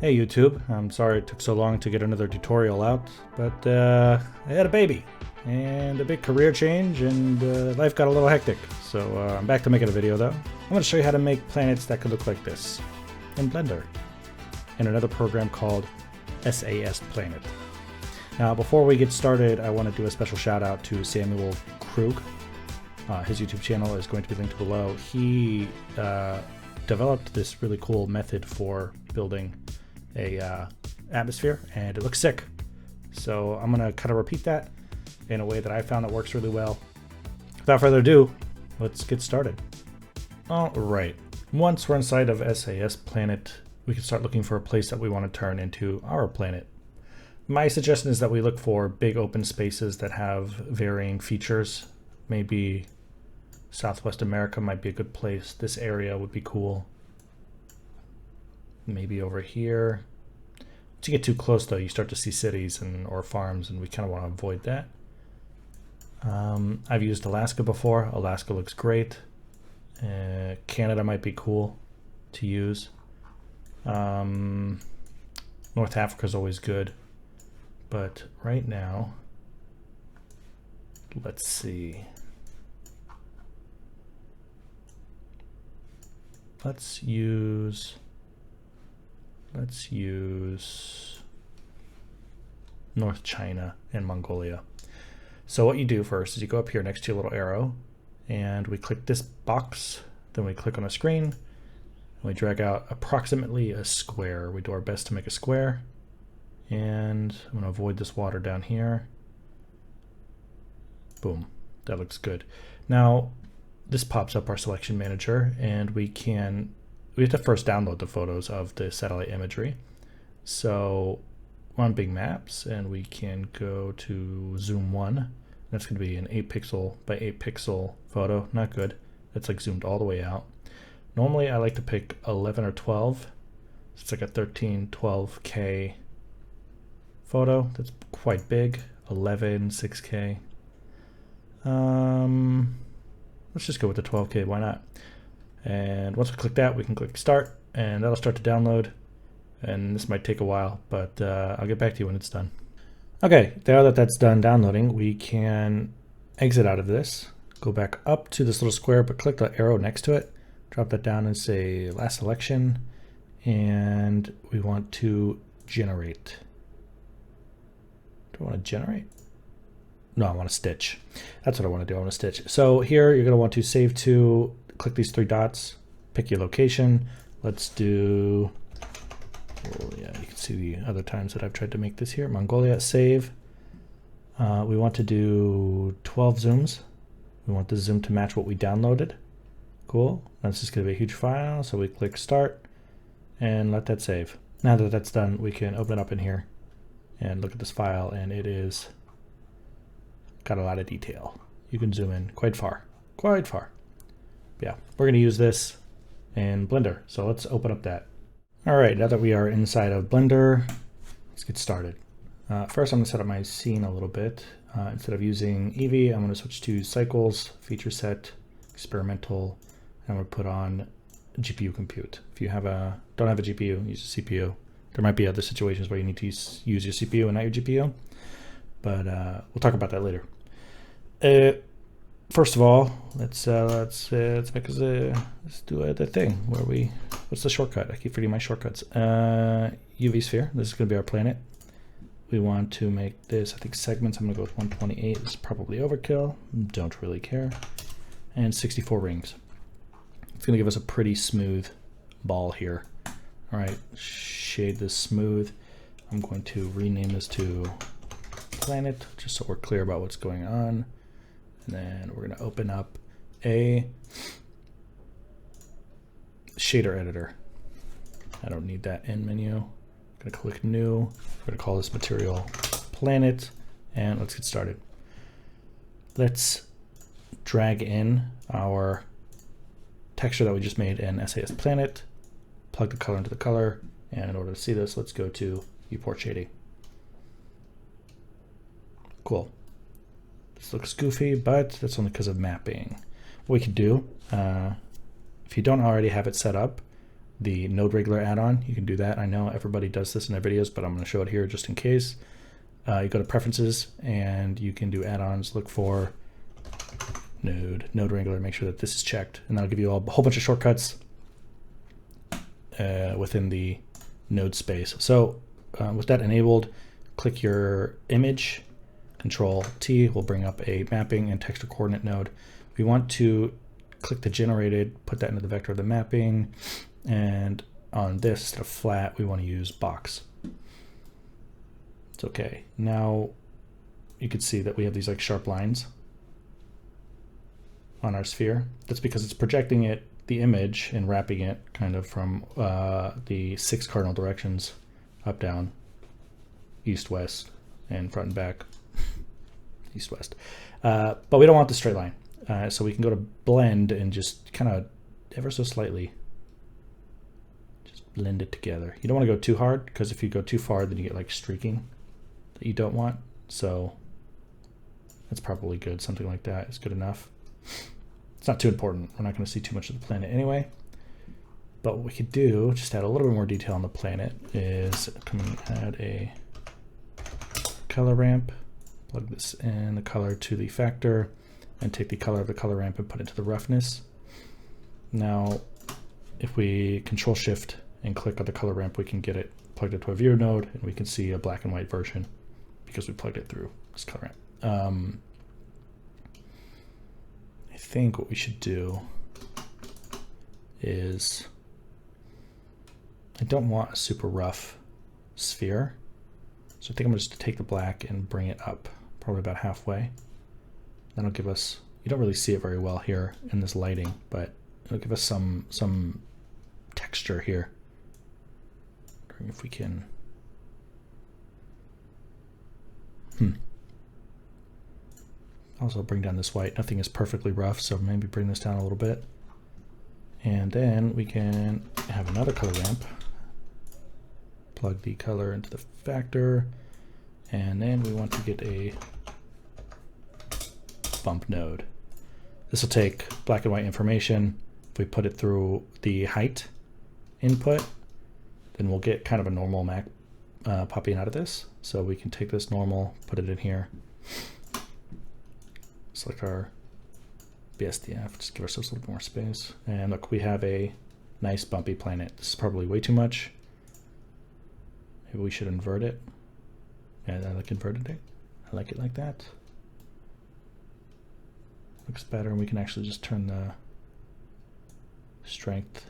Hey YouTube, I'm sorry it took so long to get another tutorial out, but I had a baby and a big career change and life got a little hectic. So I'm back to making a video though. I'm going to show you how to make planets that could look like this in Blender in another program called S.A.S. Planet. Now before we get started, I want to do a special shout out to Samuel Krug. His YouTube channel is going to be linked below. He developed this really cool method for building a atmosphere, and it looks sick. So I'm gonna kind of repeat that in a way that I found that works really well. Without further ado, let's get started. All right, once we're inside of S.A.S. Planet, we can start looking for a place that we want to turn into our planet. My suggestion is that we look for big open spaces that have varying features. Maybe Southwest America might be a good place. This area would be cool. Maybe over here. Once you get too close though, you start to see cities or farms, and we kind of want to avoid that. I've used Alaska before. Alaska looks great. Canada might be cool to use. North Africa is always good. But right now, let's see. Let's use North China and Mongolia. So what you do first is you go up here next to your little arrow, and we click this box, then we click on a screen, and we drag out approximately a square. We do our best to make a square, and I'm going to avoid this water down here. Boom, that looks good. Now this pops up our selection manager, and we have to first download the photos of the satellite imagery. So we're on big maps, and we can go to zoom 1. That's going to be an 8 pixel by 8 pixel photo. Not good. That's like zoomed all the way out. Normally I like to pick 11 or 12. It's like a 1312K photo. That's quite big. 11 6K. Let's just go with the 12K, why not? And once we click that, we can click start, and that'll start to download. And this might take a while, but I'll get back to you when it's done. Okay, now that that's done downloading, we can exit out of this, go back up to this little square, but click the arrow next to it, drop that down and say last selection, and we want to generate. Do I want to generate? No, I want to stitch. That's what I want to do. I want to stitch. So here you're going to want to save to, click these 3 dots, pick your location. Let's do, oh yeah, you can see the other times that I've tried to make this here. Mongolia, save. We want to do 12 zooms. We want the zoom to match what we downloaded. Cool. That's just going to be a huge file. So we click start and let that save. Now that that's done, we can open it up in here and look at this file, and it is got a lot of detail. You can zoom in quite far. Yeah, we're going to use this in Blender. So let's open up that. All right, now that we are inside of Blender, let's get started. First, I'm going to set up my scene a little bit. Instead of using Eevee, I'm going to switch to Cycles, Feature Set, Experimental, and I'm going to put on GPU Compute. If you don't have a GPU, use a CPU. There might be other situations where you need to use your CPU and not your GPU, but we'll talk about that later. First of all, let's do the thing where what's the shortcut? I keep forgetting my shortcuts. UV sphere. This is going to be our planet. We want to make this, I think, segments. I'm going to go with 128. This is probably overkill. Don't really care. And 64 rings. It's going to give us a pretty smooth ball here. All right, shade this smooth. I'm going to rename this to planet, just so we're clear about what's going on. And then we're going to open up a shader editor. I don't need that in menu. I'm going to click new. We're going to call this material planet, and let's get started. Let's drag in our texture that we just made in S.A.S. Planet, plug the color into the color, and in order to see this, let's go to viewport shading. Cool. This looks goofy, but that's only because of mapping. What we could do, if you don't already have it set up, the node wrangler add-on, you can do that. I know everybody does this in their videos, but I'm going to show it here just in case. You go to preferences and you can do add-ons, look for node wrangler, make sure that this is checked, and that'll give you a whole bunch of shortcuts within the node space. So with that enabled, click your image, Control T will bring up a mapping and texture coordinate node. We want to click the generated, put that into the vector of the mapping, and on this, instead of flat, we want to use box. It's okay. Now you can see that we have these like sharp lines on our sphere. That's because it's projecting it, the image, and wrapping it kind of from the 6 cardinal directions, up, down, east, west, and front and back, east, west. But we don't want the straight line. So we can go to blend and just kind of ever so slightly just blend it together. You don't want to go too hard, because if you go too far, then you get like streaking that you don't want. So that's probably good. Something like that is good enough. It's not too important. We're not going to see too much of the planet anyway. But what we could do, just add a little bit more detail on the planet, is come and add a color ramp, plug this in the color to the factor, and take the color of the color ramp and put it into the roughness. Now, if we Control Shift and click on the color ramp, we can get it plugged into a viewer node, and we can see a black and white version because we plugged it through this color ramp. I think what we should do is, I don't want a super rough sphere, so I think I'm just going to take the black and bring it up probably about halfway. That'll give us, you don't really see it very well here in this lighting, but it'll give us some texture here. Wondering if we can, also bring down this white. Nothing is perfectly rough, so maybe bring this down a little bit. And then we can have another color ramp, plug the color into the factor, and then we want to get a bump node. This will take black and white information. If we put it through the height input, then we'll get kind of a normal map popping out of this. So we can take this normal, put it in here, select our BSDF, just give ourselves a little bit more space. And look, we have a nice bumpy planet. This is probably way too much. Maybe we should invert it. Yeah, I like inverted it. I like it like that. Looks better, and we can actually just turn the strength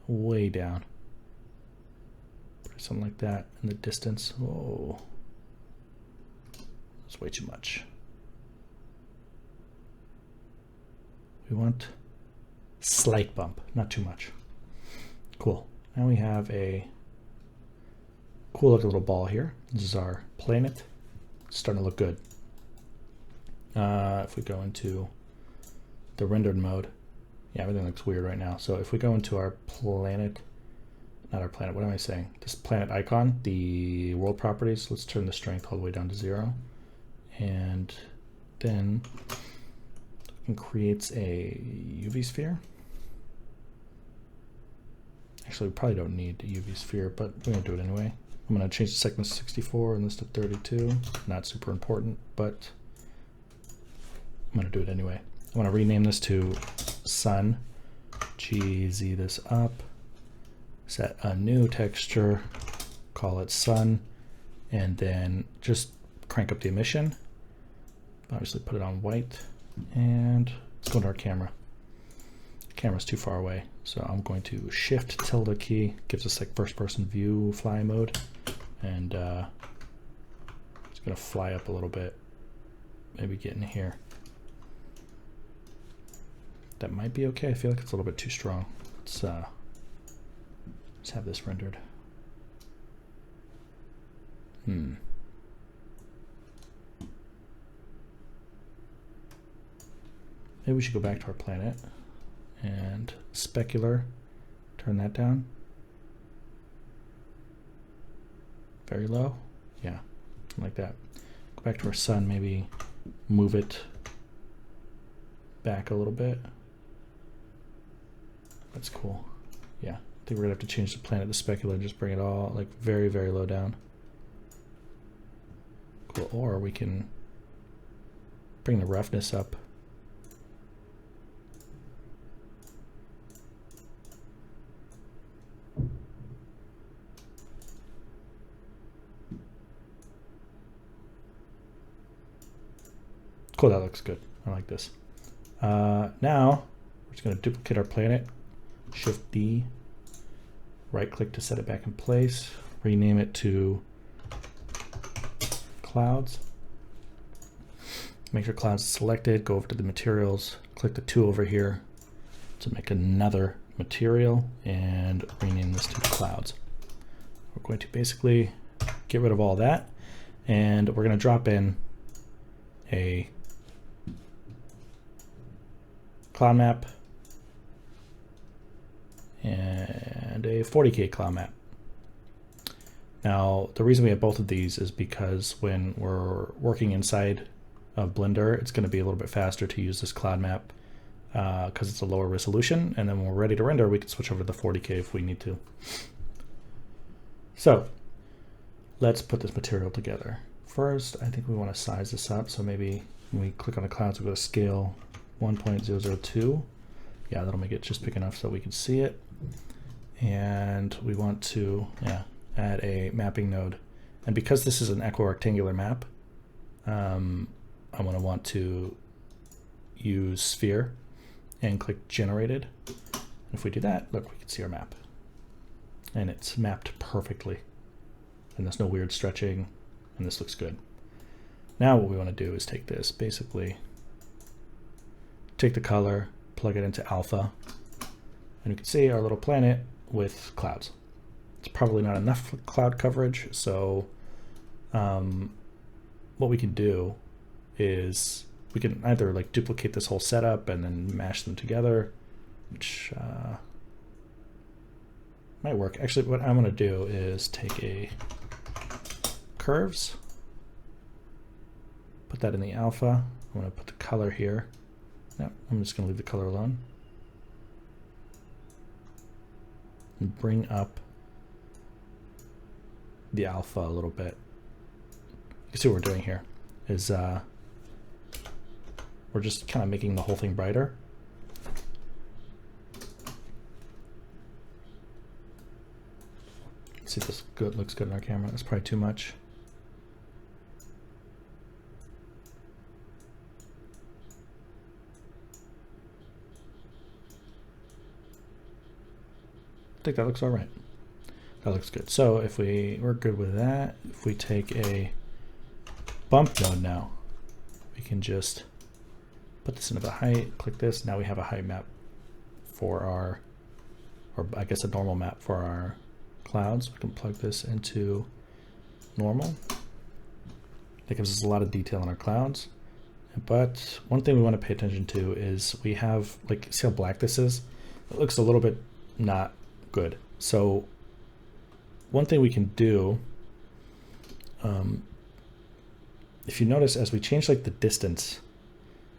way down. Put something like that in the distance. Whoa. That's way too much. We want slight bump, not too much. Cool. Now we have a cool looking little ball here. This is our planet. It's starting to look good. If we go into the rendered mode, yeah, everything looks weird right now. So if we go into our planet, not our planet, what am I saying? This planet icon, the world properties, let's turn the strength all the way down to 0. And then it creates a UV sphere. Actually, we probably don't need a UV sphere, but we're gonna do it anyway. I'm gonna change the segment to 64 and this to 32. Not super important, but I'm gonna do it anyway. I wanna rename this to sun, GZ this up, set a new texture, call it sun, and then just crank up the emission. Obviously put it on white, and let's go to our camera. The camera's too far away, so I'm going to shift tilde key, gives us like first person view fly mode, and it's gonna fly up a little bit, maybe get in here. That might be okay. I feel like it's a little bit too strong. Let's have this rendered. Maybe we should go back to our planet and specular, turn that down. Very low. Yeah, something like that. Go back to our sun, maybe move it back a little bit. That's cool. Yeah, think we're gonna have to change the planet to specular and just bring it all like very, very low down. Cool. Or we can bring the roughness up. Cool, that looks good. I like this. Now, we're just going to duplicate our planet. Shift D. Right click to set it back in place. Rename it to clouds. Make sure clouds is selected. Go over to the materials. Click the 2 over here to make another material and rename this to clouds. We're going to basically get rid of all that, and we're going to drop in a cloud map and a 40K cloud map. Now, the reason we have both of these is because when we're working inside of Blender, it's going to be a little bit faster to use this cloud map because it's a lower resolution, and then when we're ready to render, we can switch over to the 40K if we need to. So let's put this material together. First, I think we want to size this up, so maybe when we click on the clouds, we go to scale 1.002. Yeah, that'll make it just big enough so we can see it. And we want to add a mapping node. And because this is an equirectangular map, I'm going to want to use sphere and click generated. And if we do that, look, we can see our map. And it's mapped perfectly. And there's no weird stretching, and this looks good. Now what we want to do is take this, basically take the color, plug it into alpha, and you can see our little planet with clouds. It's probably not enough cloud coverage, so what we can do is we can either like duplicate this whole setup and then mash them together, which might work. Actually, what I'm going to do is take a curves, put that in the alpha. I'm going to put the color here. No, I'm just going to leave the color alone. And bring up the alpha a little bit. You can see what we're doing here is we're just kind of making the whole thing brighter. Let's see if this looks good on our camera. That's probably too much. I think that looks all right. That looks good. So if we're good with that, if we take a bump node now, we can just put this into the height, click this. Now we have a height map for our, or I guess a normal map for our clouds. We can plug this into normal. That gives us a lot of detail in our clouds. But one thing we want to pay attention to is we have, like, see how black this is? It looks a little bit not good. So one thing we can do, if you notice, as we change like the distance,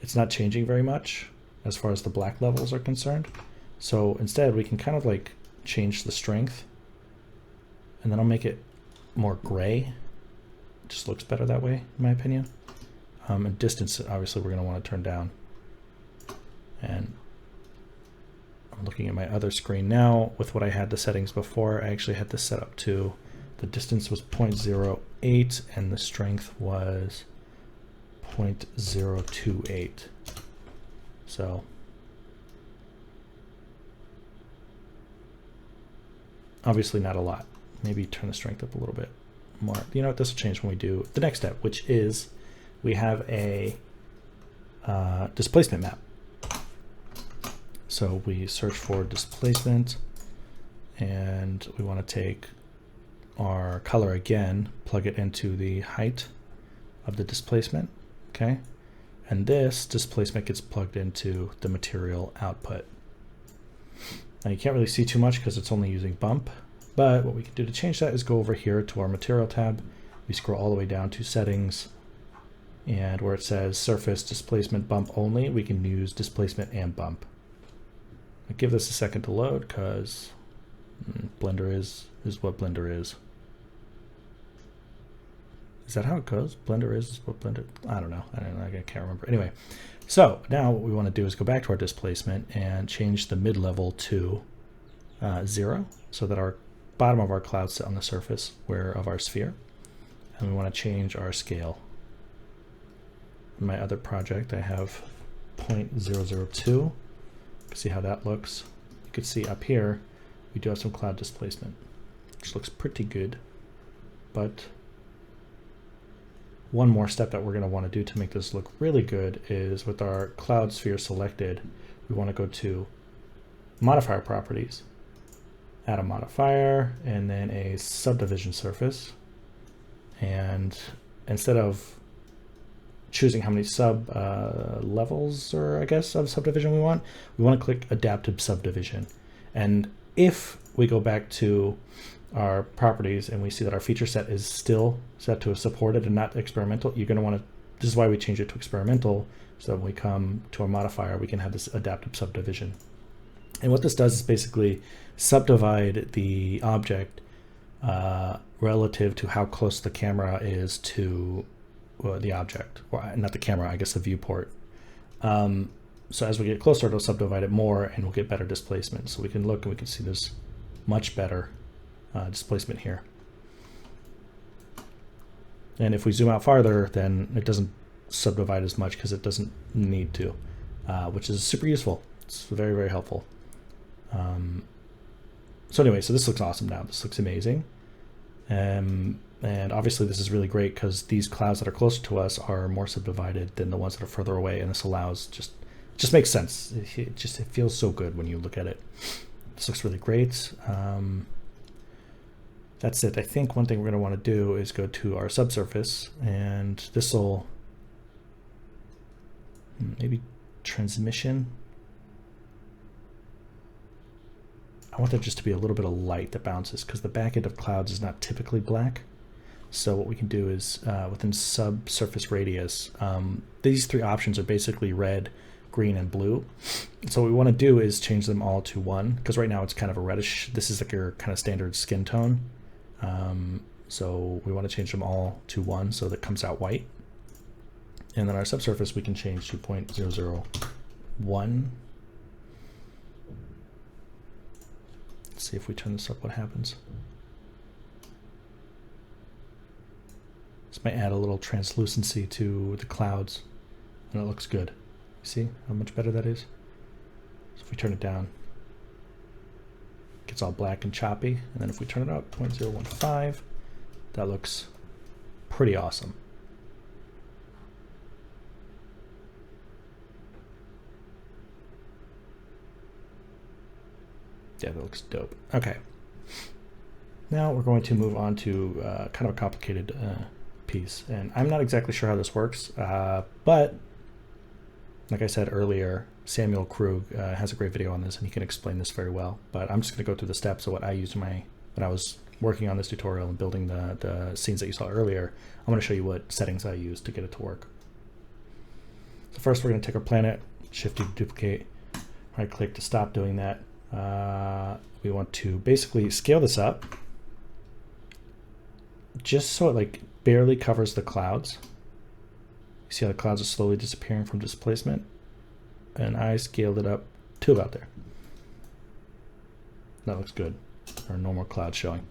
it's not changing very much as far as the black levels are concerned. So instead we can kind of like change the strength, and then I'll make it more gray. It just looks better that way, in my opinion. And distance, obviously we're going to want to turn down. And I'm looking at my other screen now. With what I had the settings before, I actually had this set up to, the distance was 0.08 and the strength was 0.028. So obviously not a lot. Maybe turn the strength up a little bit more. You know what, this will change when we do the next step, which is we have a displacement map. So we search for displacement, and we want to take our color again, plug it into the height of the displacement, okay? And this displacement gets plugged into the material output. Now you can't really see too much because it's only using bump, but what we can do to change that is go over here to our material tab. We scroll all the way down to settings, and where it says surface displacement bump only, we can use displacement and bump. I'll give this a second to load because Blender is what Blender is. Is that how it goes? Blender is what Blender, I don't know. I can't remember. Anyway, so now what we want to do is go back to our displacement and change the mid-level to 0 so that our bottom of our cloud sit on the surface of our sphere. And we want to change our scale. In my other project, I have 0.002. See how that looks. You can see up here, we do have some cloud displacement, which looks pretty good. But one more step that we're going to want to do to make this look really good is with our cloud sphere selected, we want to go to modifier properties, add a modifier, and then a subdivision surface. And instead of choosing how many sub levels, or I guess of subdivision we want to click adaptive subdivision. And if we go back to our properties and we see that our feature set is still set to a supported and not experimental, you're going to want to, this is why we change it to experimental, so when we come to our modifier we can have this adaptive subdivision. And what this does is basically subdivide the object relative to how close the camera is to the object, or not the camera, I guess the viewport. So as we get closer, it'll subdivide it more and we'll get better displacement. So we can look and we can see there's much better displacement here. And if we zoom out farther, then it doesn't subdivide as much because it doesn't need to, which is super useful. It's very, very helpful. So anyway, so this looks awesome now. This looks amazing. And obviously this is really great because these clouds that are closer to us are more subdivided than the ones that are further away, and this allows just makes sense. It feels so good when you look at it. This looks really great. That's it. I think one thing we're going to want to do is go to our subsurface, and this will maybe transmission. I want there just to be a little bit of light that bounces because the back end of clouds is not typically black. So what we can do is within subsurface radius, these three options are basically red, green, and blue. So what we want to do is change them all to 1, because right now it's kind of a reddish. This is like your kind of standard skin tone. So we want to change them all to 1 so that it comes out white. And then our subsurface we can change to 0.001. Let's see if we turn this up what happens. This might add a little translucency to the clouds, and it looks good. See how much better that is? So if we turn it down, it gets all black and choppy. And then if we turn it up, 0.015, that looks pretty awesome. Yeah, that looks dope. Okay. Now we're going to move on to kind of a complicated piece. And I'm not exactly sure how this works, but like I said earlier, Samuel Krug has a great video on this and he can explain this very well. But I'm just going to go through the steps of what I used when I was working on this tutorial and building the scenes that you saw earlier. I'm going to show you what settings I used to get it to work. So first we're going to take our planet, Shift to duplicate, right click to stop doing that. We want to basically scale this up just so it like barely covers the clouds. You see how the clouds are slowly disappearing from displacement? And I scaled it up to about there. That looks good. Our normal cloud showing.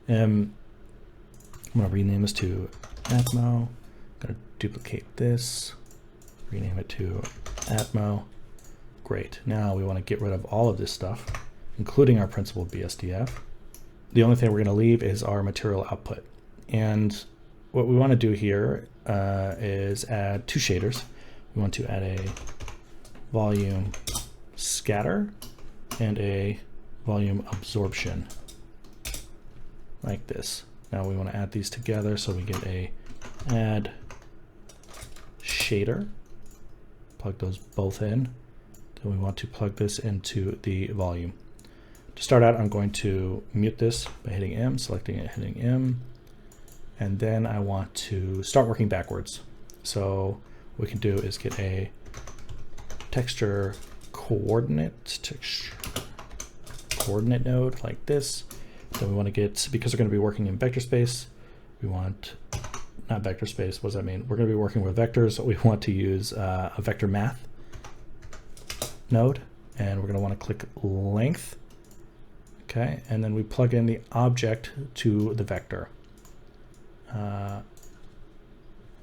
I'm going to rename this to Atmo. I'm going to duplicate this, rename it to Atmo. Great. Now we want to get rid of all of this stuff, including our principal BSDF. The only thing we're going to leave is our material output. And what we want to do here is add 2 shaders. We want to add a volume scatter and a volume absorption, like this. Now we want to add these together so we get a add shader. Plug those both in. Then we want to plug this into the volume. To start out, I'm going to mute this by hitting M, selecting it, hitting M. And then I want to start working backwards. So what we can do is get a texture coordinate, texture coordinate node like this. Then we want to get, because we're going to be working in vector space, we want, not vector space, what does that mean? We're going to be working with vectors, so we want to use a vector math node, and we're going to want to click length. Okay, and then we plug in the object to the vector.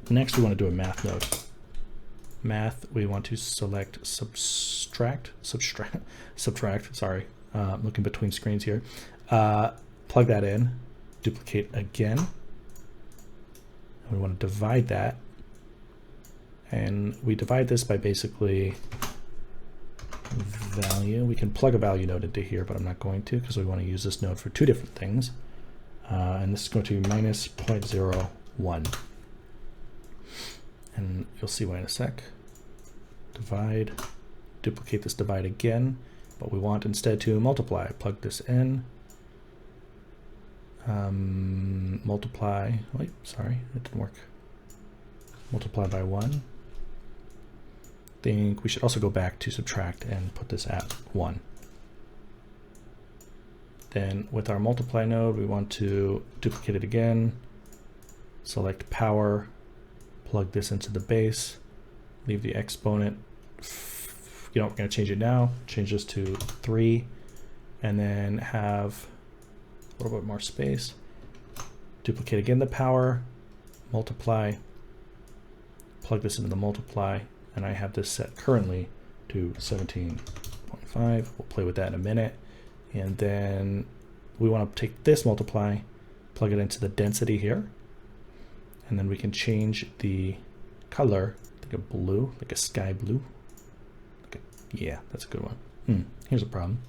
Next, we want to do a math node. Math, we want to select subtract, sorry, I'm looking between screens here. Plug that in, duplicate again. And we want to divide that. And we divide this by basically value. We can plug a value node into here, but I'm not going to because we want to use this node for two different things. And this is going to be minus 0.01. And you'll see why in a sec. Divide, duplicate this divide again, but we want instead to multiply. Plug this in. Multiply, wait, sorry, it didn't work. Multiply by 1. Think we should also go back to subtract and put this at 1. Then with our multiply node, we want to duplicate it again, select power, plug this into the base, leave the exponent, you know, we're going to change it now, change this to 3, and then have a little bit more space. Duplicate again the power, multiply, plug this into the multiply, and I have this set currently to 17.5. We'll play with that in a minute. And then we want to take this multiply, plug it into the density here, and then we can change the color, like a blue, like a sky blue. Yeah, that's a good one. Here's a problem.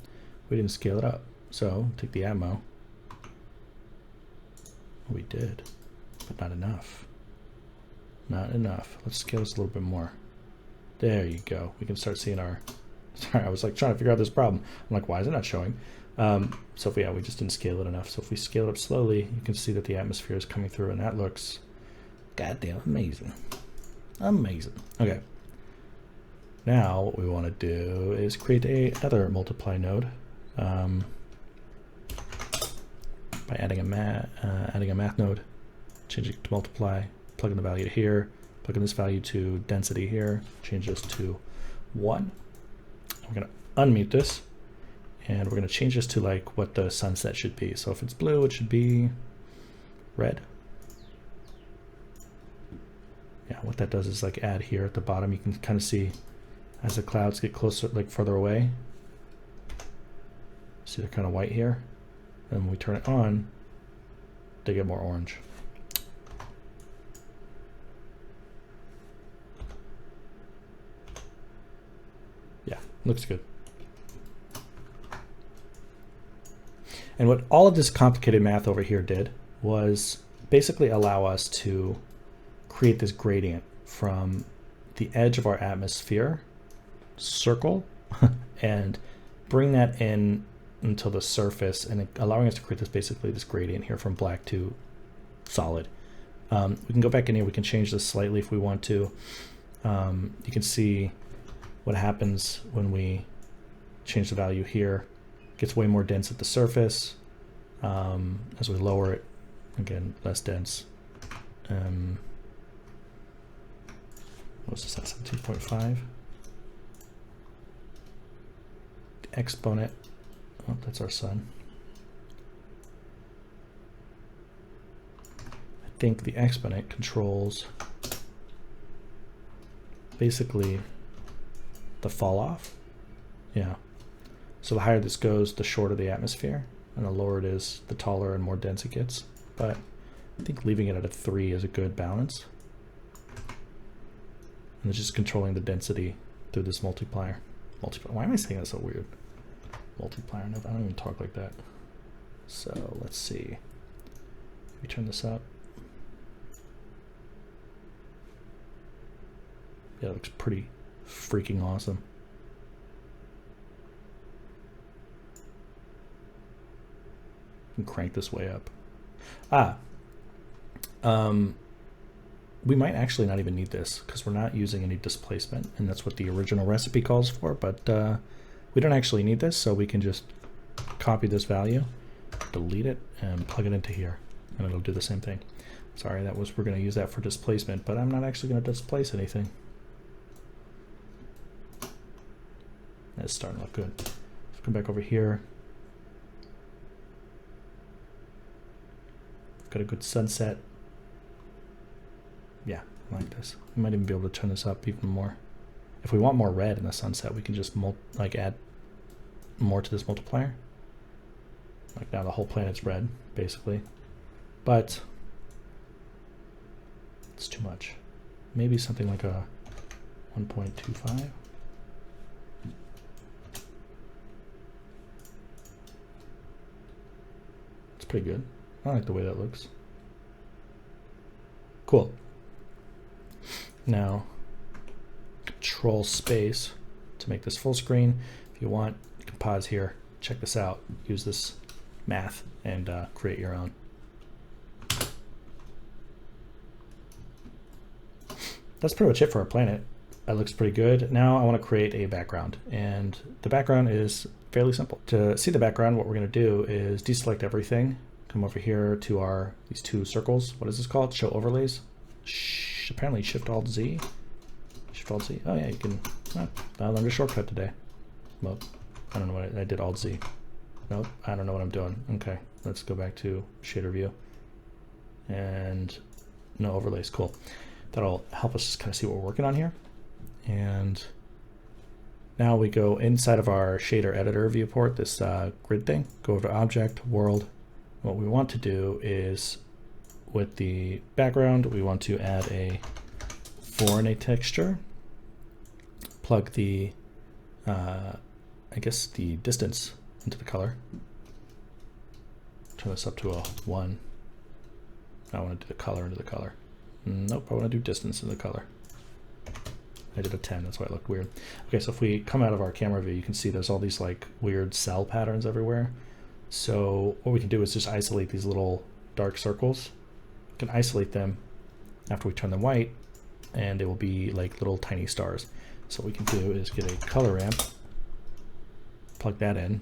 We didn't scale it up. So take the ammo. We did, but not enough. Not enough. Let's scale this a little bit more. There you go. We can start seeing our, sorry, I was like trying to figure out this problem. I'm like, why is it not showing? So yeah, we just didn't scale it enough. So if we scale it up slowly, you can see that the atmosphere is coming through, and that looks goddamn amazing. Amazing. Okay. Now what we want to do is create another multiply node by adding a math node, change it to multiply, plug in the value here, plug in this value to density here, change this to 1. We're going to unmute this, and we're going to change this to like what the sunset should be. So if it's blue, it should be red. Yeah, what that does is like add here at the bottom. You can kind of see as the clouds get closer, like further away. See they're kind of white here. And when we turn it on, they get more orange. Yeah, looks good. And what all of this complicated math over here did was basically allow us to create this gradient from the edge of our atmosphere circle and bring that in until the surface, and allowing us to create this basically this gradient here from black to solid. We can go back in here, we can change this slightly if we want to. You can see what happens when we change the value here. It gets way more dense at the surface. As we lower it, again, less dense. What's this at 17.5? The exponent. Oh, that's our sun. I think the exponent controls basically the fall off. Yeah. So the higher this goes, the shorter the atmosphere, and the lower it is, the taller and more dense it gets. But I think leaving it at a 3 is a good balance. And it's just controlling the density through this multiplier. Why am I saying that so weird? Multiplier. No, I don't even talk like that. So let's see. We turn this up. Yeah, it looks pretty freaking awesome. You can crank this way up. We might actually not even need this because we're not using any displacement, and that's what the original recipe calls for, but we don't actually need this, so we can just copy this value, delete it, and plug it into here, and it'll do the same thing. Sorry, we're going to use that for displacement, but I'm not actually going to displace anything. That's starting to look good. Let's come back over here. Got a good sunset. Yeah, I like this. We might even be able to turn this up even more. If we want more red in the sunset, we can just add more to this multiplier. Like now the whole planet's red, basically. But it's too much. Maybe something like a 1.25. It's pretty good. I like the way that looks. Cool. Now, Control Space to make this full screen. If you want, you can pause here, check this out, use this math, and create your own. That's pretty much it for our planet. That looks pretty good. Now I want to create a background, and the background is fairly simple. To see the background, what we're going to do is deselect everything. Come over here to these two circles. What is this called? Show overlays. Apparently Shift Alt Z. Shift Alt Z. Oh yeah, you can. I learned a shortcut today. Well, I don't know what I did. Alt Z. Nope, I don't know what I'm doing. Okay, let's go back to shader view. And no overlays. Cool. That'll help us just kind of see what we're working on here. And now we go inside of our shader editor viewport. This grid thing. Go over to Object, World. What we want to do is, with the background, we want to add a foreign texture. Plug the, I guess the distance into the color. Turn this up to a 1. I want to do the color into the color. Nope, I want to do distance into the color. I did a 10, that's why it looked weird. Okay, so if we come out of our camera view, you can see there's all these like weird cell patterns everywhere. So what we can do is just isolate these little dark circles. We can isolate them after we turn them white, and they will be like little tiny stars. So what we can do is get a color ramp, plug that in,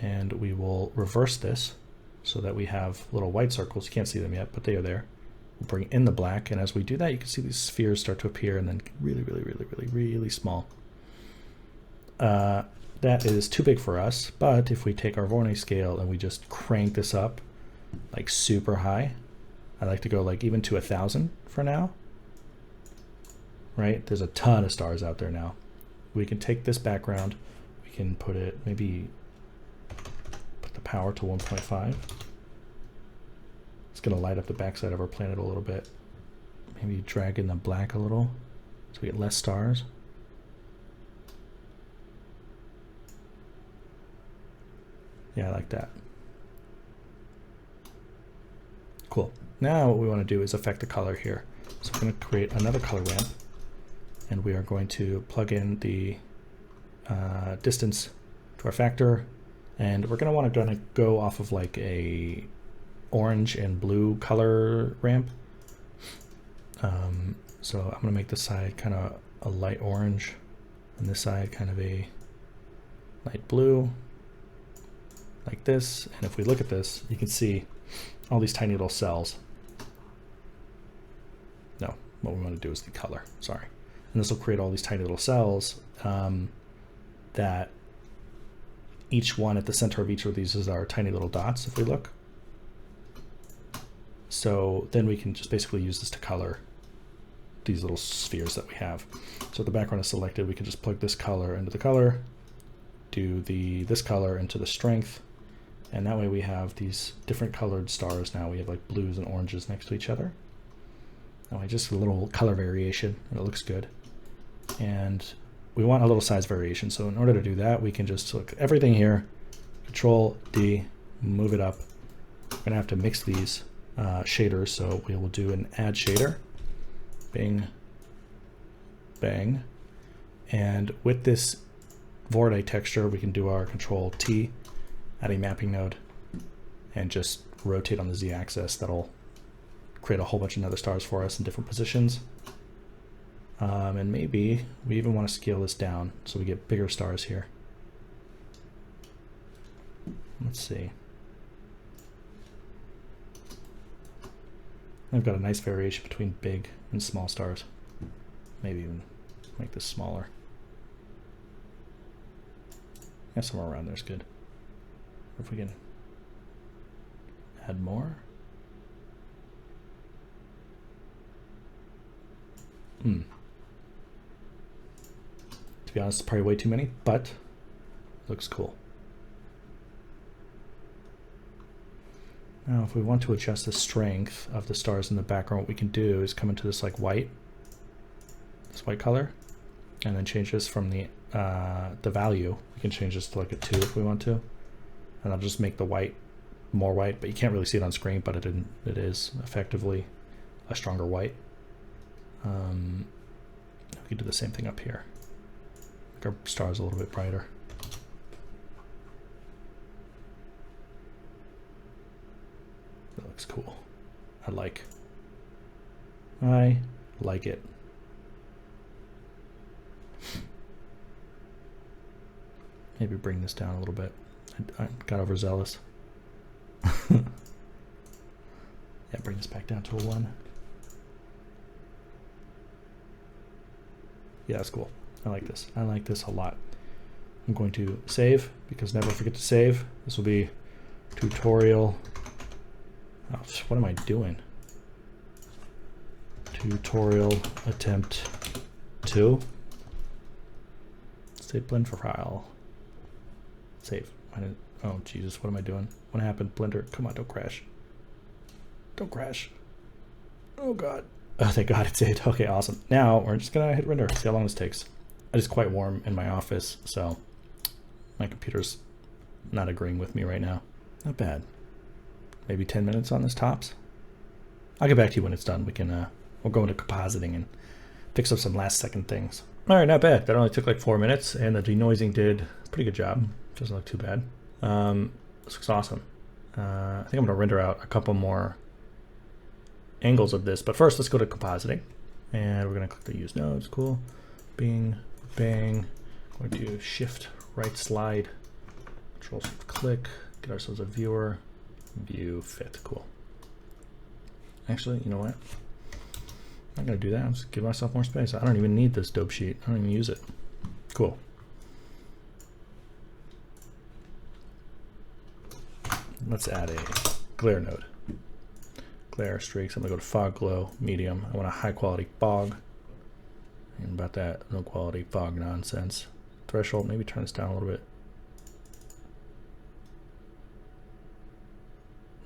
and we will reverse this so that we have little white circles. You can't see them yet, but they are there. We'll bring in the black, and as we do that, you can see these spheres start to appear and then get really small. That is too big for us, but if we take our Voronoi scale and we just crank this up like super high, I like to go like even to 1,000 for now, right? There's a ton of stars out there now. We can take this background, we can put it, maybe put the power to 1.5. It's gonna light up the backside of our planet a little bit. Maybe drag in the black a little so we get less stars. Yeah, I like that. Cool. Now what we want to do is affect the color here. So we're going to create another color ramp, and we are going to plug in the distance to our factor, and we're going to want to go off of like a orange and blue color ramp. So I'm going to make this side kind of a light orange, and this side kind of a light blue. Like this, and if we look at this, you can see all these tiny little cells. No, what we want to do is the color, sorry. And this will create all these tiny little cells that each one at the center of each of these is our tiny little dots, if we look. So then we can just basically use this to color these little spheres that we have. So the background is selected, we can just plug this color into the color, do this color into the strength, and that way we have these different colored stars now. We have like blues and oranges next to each other. That way just a little color variation, and it looks good. And we want a little size variation, so in order to do that, we can just select everything here, Control D, move it up. We're gonna have to mix these shaders, so we will do an add shader, bing, bang, and with this Voronoi texture, we can do our Control T, add a mapping node, and just rotate on the z-axis. That'll create a whole bunch of nether stars for us in different positions. And maybe we even want to scale this down so we get bigger stars here. Let's see. I've got a nice variation between big and small stars. Maybe even make this smaller. Yeah, somewhere around there is good. Or if we can add more. To be honest, it's probably way too many, but looks cool. Now, if we want to adjust the strength of the stars in the background, what we can do is come into this like white, this white color, and then change this from the value. We can change this to like a 2 if we want to, and I'll just make the white more white, but you can't really see it on screen, but it is effectively a stronger white. We can do the same thing up here. Make our stars a little bit brighter. That looks cool. I like it. Maybe bring this down a little bit. I got overzealous. Yeah, bring this back down to a 1. Yeah, that's cool. I like this. I like this a lot. I'm going to save, because never forget to save. This will be tutorial. Oh, what am I doing? Tutorial attempt 2. Save blend for file. Save. Oh Jesus, what am I doing? What happened? Blender, come on, don't crash. Don't crash. Oh God. Oh, thank God it saved. Okay, awesome. Now we're just gonna hit render, see how long this takes. It is quite warm in my office, so my computer's not agreeing with me right now. Not bad. Maybe 10 minutes on this tops. I'll get back to you when it's done. We can we'll go into compositing and fix up some last second things. All right, not bad. That only took like 4 minutes, and the denoising did a pretty good job. Doesn't look too bad. This looks awesome. I think I'm gonna render out a couple more angles of this, but first let's go to compositing, and we're gonna click the use nodes. Cool. Bing, bang. Going to shift right slide, control shift click, get ourselves a viewer, view fit. Cool. Actually, you know what? I'm not gonna do that. I'm just give myself more space. I don't even need this dope sheet. I don't even use it. Cool. Let's add a glare node. Glare streaks. I'm gonna go to fog glow medium. I want a high quality fog. And about that no quality fog nonsense. Threshold, maybe turn this down a little bit.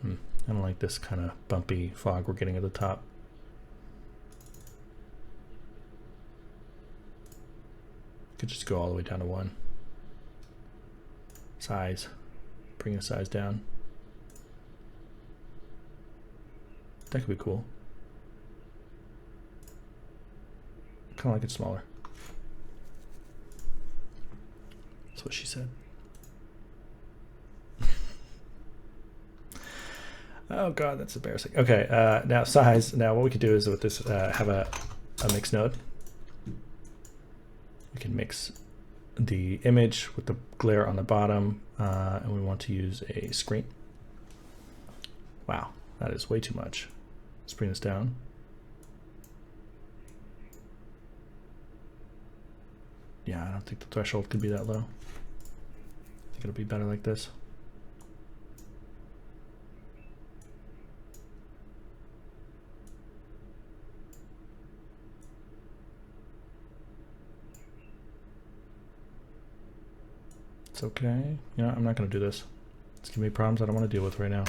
I don't like this kind of bumpy fog we're getting at the top. Could just go all the way down to 1. Size. Bring the size down. That could be cool. Kind of like it smaller. That's what she said. Oh God, that's embarrassing. Okay, now size. Now what we could do is with this have a mix node. We can mix the image with the glare on the bottom, and we want to use a screen. Wow, that is way too much. Let's bring this down. Yeah, I don't think the threshold could be that low. I think it'll be better like this. It's okay. You know, I'm not going to do this. It's giving me problems I don't want to deal with right now.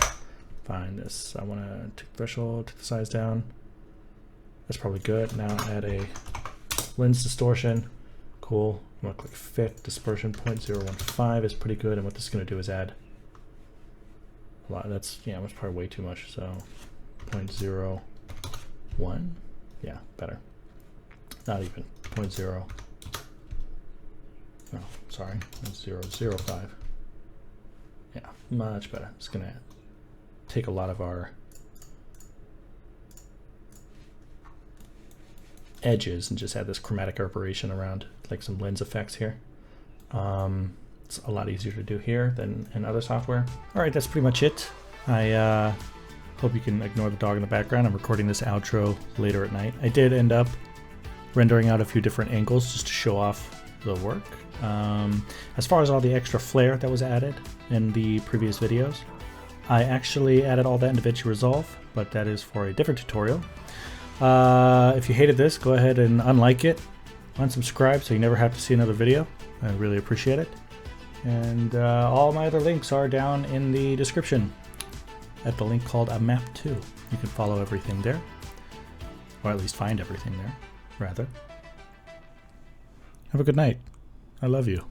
Fine, this. I want to take the threshold, take the size down. That's probably good. Now add a lens distortion. Cool. I'm going to click fit. Dispersion 0.015 is pretty good. And what this is going to do is add a lot. That's, yeah, that's probably way too much. So 0.01. Yeah, better. Not even 0.0. No, sorry, 0.005. Yeah, much better. It's gonna take a lot of our edges and just add this chromatic aberration around, like some lens effects here. Let's It's a lot easier to do here than in other software. All right, that's pretty much it. I hope you can ignore the dog in the background. I'm recording this outro later at night. I did end up rendering out a few different angles just to show off the work. As far as all the extra flair that was added in the previous videos, I actually added all that into DaVinci Resolve, but that is for a different tutorial. If you hated this, go ahead and unlike it, unsubscribe so you never have to see another video. I really appreciate it. And all my other links are down in the description at the link called A Map To. You can follow everything there, or at least find everything there, rather. Have a good night. I love you.